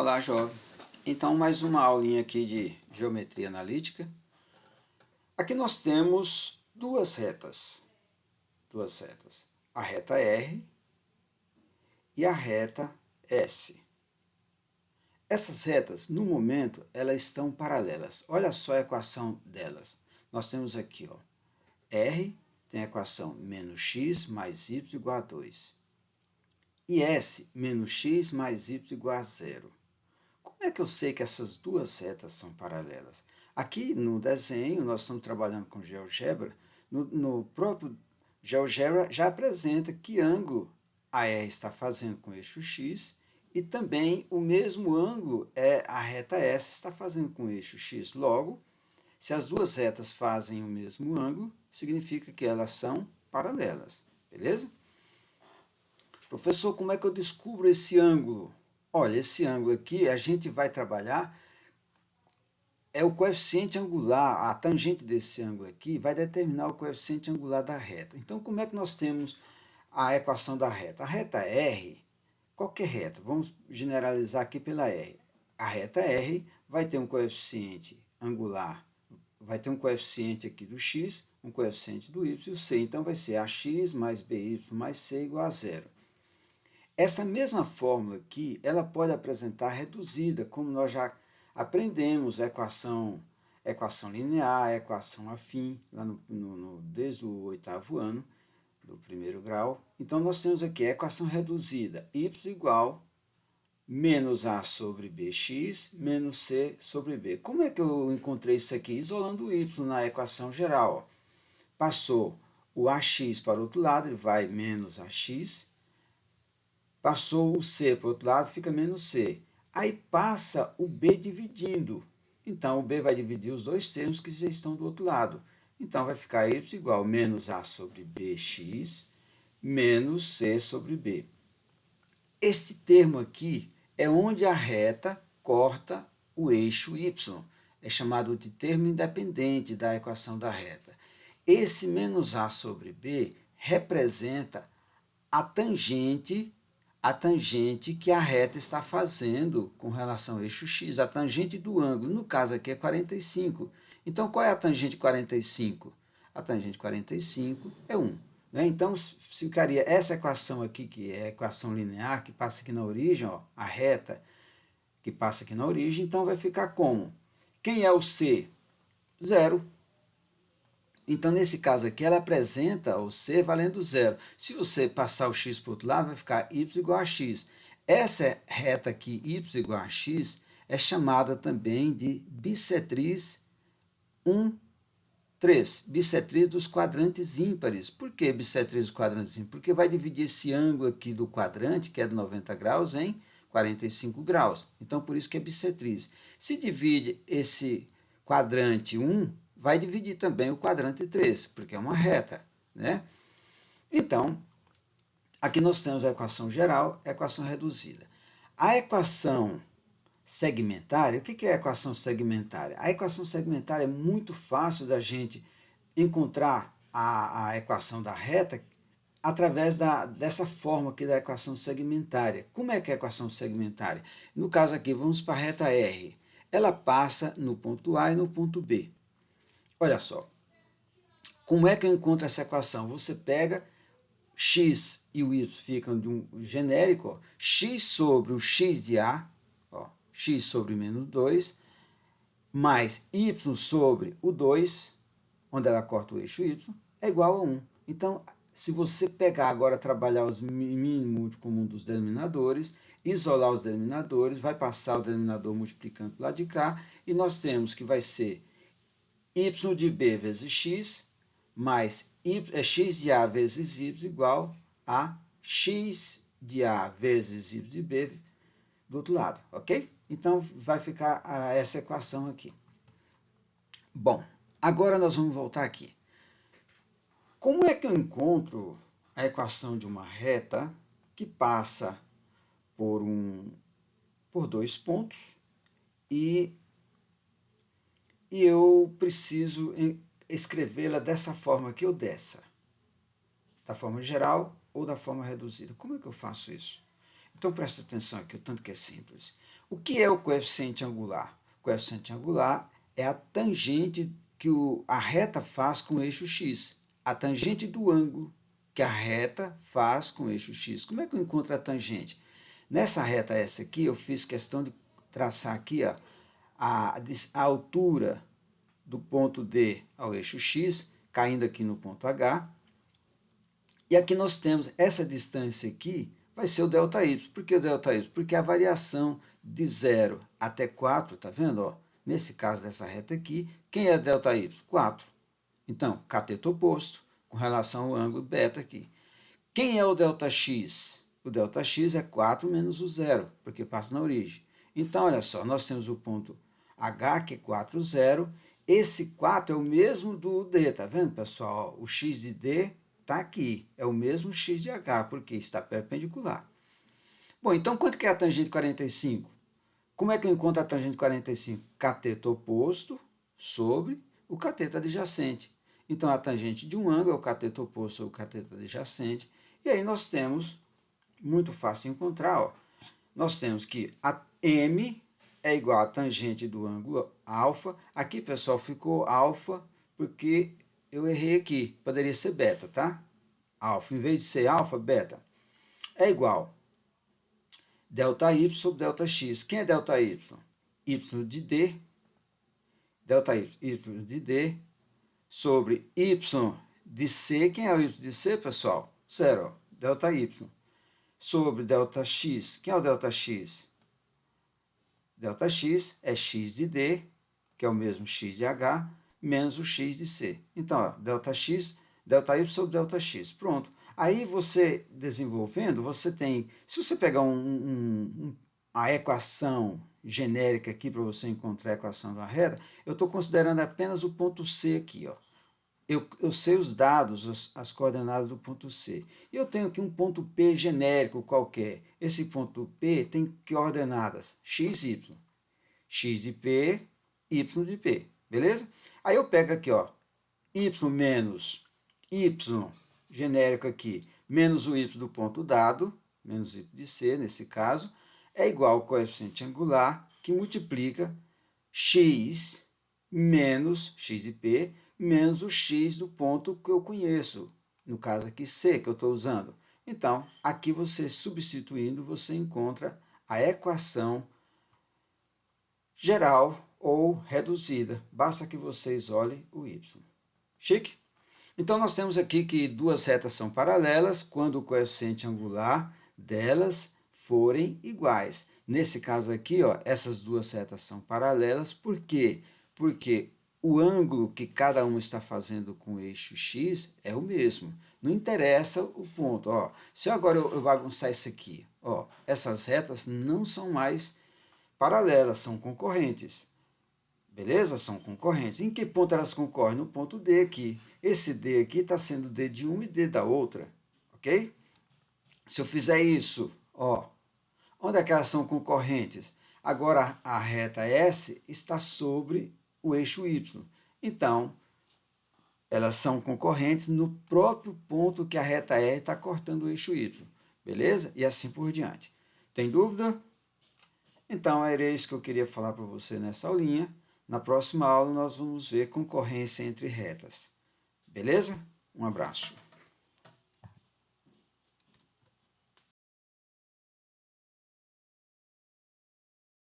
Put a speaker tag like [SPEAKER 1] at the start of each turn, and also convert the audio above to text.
[SPEAKER 1] Olá, jovem. Então, mais uma aulinha aqui de geometria analítica. Aqui nós temos duas retas. A reta R e a reta S. Essas retas, no momento, elas estão paralelas. Olha só a equação delas. Nós temos aqui, ó, R tem a equação menos x mais y igual a 2. E S menos x mais y igual a 0. Como é que eu sei que essas duas retas são paralelas? Aqui no desenho, nós estamos trabalhando com GeoGebra. No próprio GeoGebra já apresenta que ângulo a R está fazendo com o eixo X e também o mesmo ângulo a reta S está fazendo com o eixo X. Logo, se as duas retas fazem o mesmo ângulo, significa que elas são paralelas. Beleza? Professor, como é que eu descubro esse ângulo? Olha, esse ângulo aqui, a gente vai trabalhar, é o coeficiente angular, a tangente desse ângulo aqui vai determinar o coeficiente angular da reta. Então, como é que nós temos a equação da reta? A reta R, qualquer reta, vamos generalizar aqui pela R. A reta R vai ter um coeficiente angular, vai ter um coeficiente aqui do x, um coeficiente do y e o c. Então, vai ser ax mais by mais c igual a 0. Essa mesma fórmula aqui, ela pode apresentar reduzida, como nós já aprendemos a equação linear, a equação afim, lá desde o 8º ano, do 1º grau. Então, nós temos aqui a equação reduzida, y igual menos a sobre bx menos c sobre b. Como é que eu encontrei isso aqui? Isolando o y na equação geral. Passou o ax para o outro lado, ele vai menos ax. Passou o c para o outro lado, fica menos c. Aí passa o b dividindo. Então, o b vai dividir os dois termos que já estão do outro lado. Então, vai ficar y igual a menos a sobre bx menos c sobre b. Este termo aqui é onde a reta corta o eixo y. É chamado de termo independente da equação da reta. Esse menos a sobre b representa a tangente que a reta está fazendo com relação ao eixo x, a tangente do ângulo, no caso aqui é 45. Então, qual é a tangente 45? A tangente 45 é 1. Né? Então, ficaria essa equação aqui, que é a equação linear, que passa aqui na origem, ó, a reta que passa aqui na origem, então vai ficar como? Quem é o c? 0. Então, nesse caso aqui, ela apresenta o c valendo 0. Se você passar o x para o outro lado, vai ficar y igual a x. Essa reta aqui, y igual a x, é chamada também de bissetriz 1, 3. Bissetriz dos quadrantes ímpares. Por que bissetriz dos quadrantes ímpares? Porque vai dividir esse ângulo aqui do quadrante, que é de 90 graus, em 45 graus. Então, por isso que é bissetriz. Se divide esse quadrante 1, vai dividir também o quadrante 3, porque é uma reta, né? Então, aqui nós temos a equação geral e a equação reduzida. A equação segmentária, o que é a equação segmentária? A equação segmentária é muito fácil da gente encontrar a equação da reta através dessa forma aqui da equação segmentária. Como é que é a equação segmentária? No caso aqui, vamos para a reta R. Ela passa no ponto A e no ponto B. Olha só, como é que eu encontro essa equação? Você pega x e o y ficam de um genérico, ó, x sobre o x de A, ó, x sobre menos 2, mais y sobre o 2, onde ela corta o eixo y, é igual a 1. Então, se você pegar agora, trabalhar os mínimo múltiplo comum dos denominadores, isolar os denominadores, vai passar o denominador multiplicando do lado de cá, e nós temos que vai ser y de b vezes x, mais x de a vezes y igual a x de a vezes y de b do outro lado, ok? Então, vai ficar essa equação aqui. Bom, agora nós vamos voltar aqui. Como é que eu encontro a equação de uma reta que passa por dois pontos e eu preciso escrevê-la dessa forma aqui ou dessa? Da forma geral ou da forma reduzida? Como é que eu faço isso? Então, presta atenção aqui, o tanto que é simples. O que é o coeficiente angular? O coeficiente angular é a tangente que a reta faz com o eixo x, a tangente do ângulo que a reta faz com o eixo x. Como é que eu encontro a tangente? Nessa reta essa aqui, eu fiz questão de traçar aqui ó, a altura do ponto D ao eixo x, caindo aqui no ponto H. E aqui nós temos essa distância aqui, vai ser o ΔY. Por que o ΔY? Porque a variação de 0 até 4, tá vendo? Ó, nesse caso dessa reta aqui, quem é ΔY? 4. Então, cateto oposto com relação ao ângulo beta aqui. Quem é o ΔX? O ΔX é 4 menos o 0, porque passa na origem. Então, olha só, nós temos o ponto H, que é 4, 0. Esse 4 é o mesmo do D, tá vendo, pessoal? O x de D está aqui. É o mesmo x de H, porque está perpendicular. Bom, então quanto que é a tangente de 45? Como é que eu encontro a tangente de 45? Cateto oposto sobre o cateto adjacente. Então, a tangente de um ângulo é o cateto oposto sobre o cateto adjacente. E aí nós temos, muito fácil encontrar, ó, nós temos que a M é igual a tangente do ângulo alfa. Aqui, pessoal, ficou alfa porque eu errei aqui. Poderia ser beta, tá? Alfa, em vez de ser alfa, beta. É igual ΔY sobre ΔX. Quem é ΔY? Y de D, ΔY, Y de D, sobre Y de C. Quem é o Y de C, pessoal? 0, ΔY. Sobre ΔX. Quem é o ΔX? ΔX é x de D, que é o mesmo x de H, menos o x de C. Então, ó, ΔX, ΔY sobre ΔX. Pronto. Aí você, desenvolvendo, você tem... Se você pegar a equação genérica aqui para você encontrar a equação da reta, eu estou considerando apenas o ponto C aqui, ó. Eu sei os dados, as coordenadas do ponto C. E eu tenho aqui um ponto P genérico qualquer. Esse ponto P tem que coordenadas? X, Y. X de P, Y de P. Beleza? Aí eu pego aqui, ó, Y menos Y genérico aqui, menos o Y do ponto dado, menos Y de C, nesse caso, é igual ao coeficiente angular, que multiplica X menos X de P, menos o x do ponto que eu conheço, no caso aqui C, que eu estou usando. Então, aqui você substituindo, você encontra a equação geral ou reduzida. Basta que vocês olhem o y. Chique? Então, nós temos aqui que duas retas são paralelas quando o coeficiente angular delas forem iguais. Nesse caso aqui, ó, essas duas retas são paralelas. Por quê? Porque o ângulo que cada uma está fazendo com o eixo x é o mesmo. Não interessa o ponto. Ó. Se agora eu bagunçar isso aqui, ó, essas retas não são mais paralelas, são concorrentes. Beleza? São concorrentes. Em que ponto elas concorrem? No ponto D aqui. Esse D aqui está sendo D de uma e D da outra. Ok? Se eu fizer isso, ó, onde é que elas são concorrentes? Agora, a reta S está sobre o eixo Y. Então, elas são concorrentes no próprio ponto que a reta R está cortando o eixo Y. Beleza? E assim por diante. Tem dúvida? Então, era isso que eu queria falar para você nessa aulinha. Na próxima aula, nós vamos ver concorrência entre retas. Beleza? Um abraço.